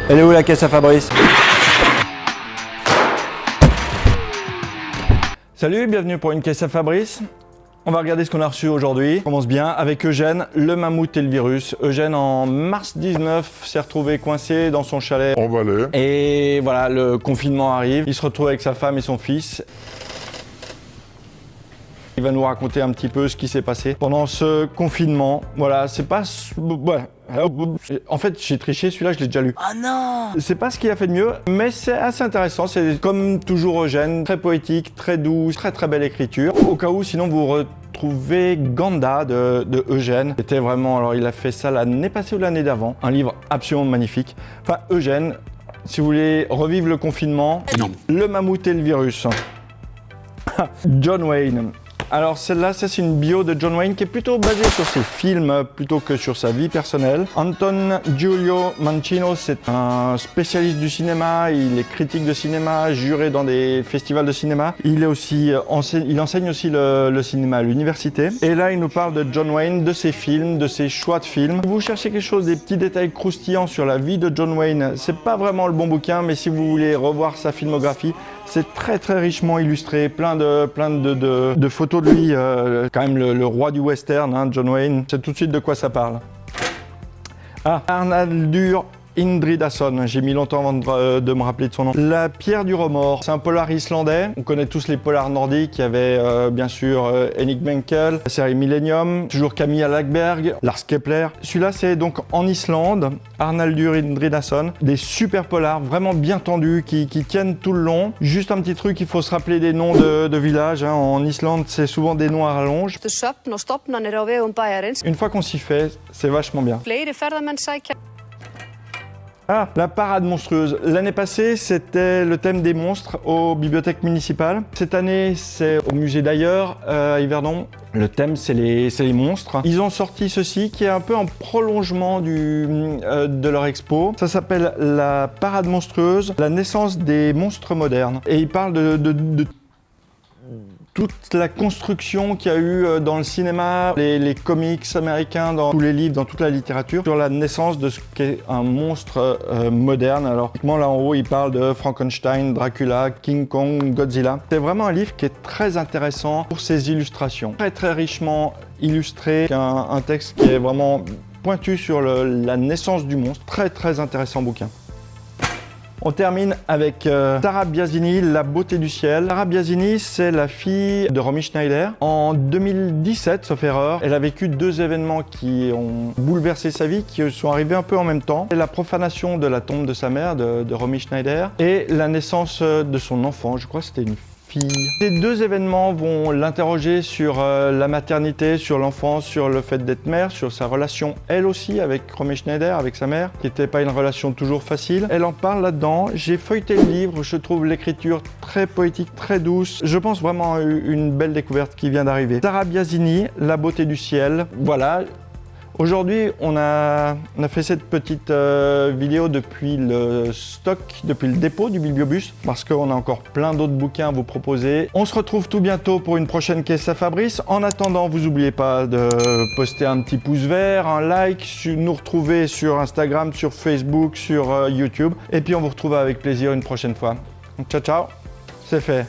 Elle est où la caisse à Fabrice? Salut, bienvenue pour une caisse à Fabrice. On va regarder ce qu'on a reçu aujourd'hui. On commence bien avec Eugène, le mammouth et le virus. Eugène, en mars 19, s'est retrouvé coincé dans son chalet En Valais. Et voilà, le confinement arrive. Il se retrouve avec sa femme et son fils. Il va nous raconter un petit peu ce qui s'est passé pendant ce confinement. Voilà, c'est pas... Ouais. En fait, j'ai triché, celui-là, je l'ai déjà lu. Oh non! C'est pas ce qu'il a fait de mieux, mais c'est assez intéressant. C'est comme toujours Eugène, très poétique, très doux, très belle écriture. Au cas où, sinon, vous retrouvez Ganda de Eugène. C'était vraiment... Alors, il a fait ça l'année passée ou l'année d'avant. Un livre absolument magnifique. Enfin, Eugène, si vous voulez revivre le confinement, Non. Le mammouth et le virus. John Wayne. Alors celle-là, ça c'est une bio de John Wayne qui est plutôt basée sur ses films plutôt que sur sa vie personnelle. Anton Giulio Mancino, c'est un spécialiste du cinéma, il est critique de cinéma, juré dans des festivals de cinéma. Il enseigne aussi le cinéma à l'université. Et là, il nous parle de John Wayne, de ses films, de ses choix de films. Si vous cherchez quelque chose, des petits détails croustillants sur la vie de John Wayne, c'est pas vraiment le bon bouquin, mais si vous voulez revoir sa filmographie, c'est très richement illustré, plein de photos de lui, quand même le roi du western, hein, John Wayne. C'est tout de suite de quoi ça parle. Ah, Arnaldur Indridason, j'ai mis longtemps avant de me rappeler de son nom. La pierre du remords, c'est un polar islandais. On connaît tous les polars nordiques. Il y avait bien sûr Henrik Menkel, la série Millennium, toujours Camilla Lagerberg, Lars Kepler. Celui-là, c'est donc en Islande, Arnaldur Indridason. Des super polars, vraiment bien tendus, qui tiennent tout le long. Juste un petit truc, il faut se rappeler des noms de villages. Hein. En Islande, c'est souvent des noms à rallonge. Une fois qu'on s'y fait, c'est vachement bien. Ah, la parade monstrueuse. L'année passée, c'était le thème des monstres aux bibliothèques municipales. Cette année, c'est au musée d'ailleurs, à Yverdon. Le thème, c'est les monstres. Ils ont sorti ceci, qui est un peu en prolongement de leur expo. Ça s'appelle la parade monstrueuse, la naissance des monstres modernes. Et ils parlent de toute la construction qu'il y a eu dans le cinéma, les comics américains, dans tous les livres, dans toute la littérature, sur la naissance de ce qu'est un monstre moderne. Alors, là en haut, il parle de Frankenstein, Dracula, King Kong, Godzilla. C'est vraiment un livre qui est très intéressant pour ses illustrations. Très richement illustré, un texte qui est vraiment pointu sur la naissance du monstre. Très intéressant bouquin. On termine avec Sarah Biasini, La beauté du ciel. Sarah Biasini, c'est la fille de Romy Schneider. En 2017, sauf erreur, elle a vécu deux événements qui ont bouleversé sa vie, qui sont arrivés un peu en même temps. C'est la profanation de la tombe de sa mère, de Romy Schneider, et la naissance de son enfant. Je crois que c'était une fille. Ces deux événements vont l'interroger sur la maternité, sur l'enfance, sur le fait d'être mère, sur sa relation elle aussi avec Romy Schneider, avec sa mère, qui n'était pas une relation toujours facile. Elle en parle là-dedans. J'ai feuilleté le livre, je trouve l'écriture très poétique, très douce. Je pense vraiment à une belle découverte qui vient d'arriver. Sarah Biasini, La beauté du ciel. Voilà. Aujourd'hui, on a fait cette petite vidéo depuis le stock, depuis le dépôt du Bibliobus, parce qu'on a encore plein d'autres bouquins à vous proposer. On se retrouve tout bientôt pour une prochaine caisse à Fabrice. En attendant, vous n'oubliez pas de poster un petit pouce vert, un like, nous retrouver sur Instagram, sur Facebook, sur YouTube. Et puis on vous retrouve avec plaisir une prochaine fois. Donc, ciao, c'est fait.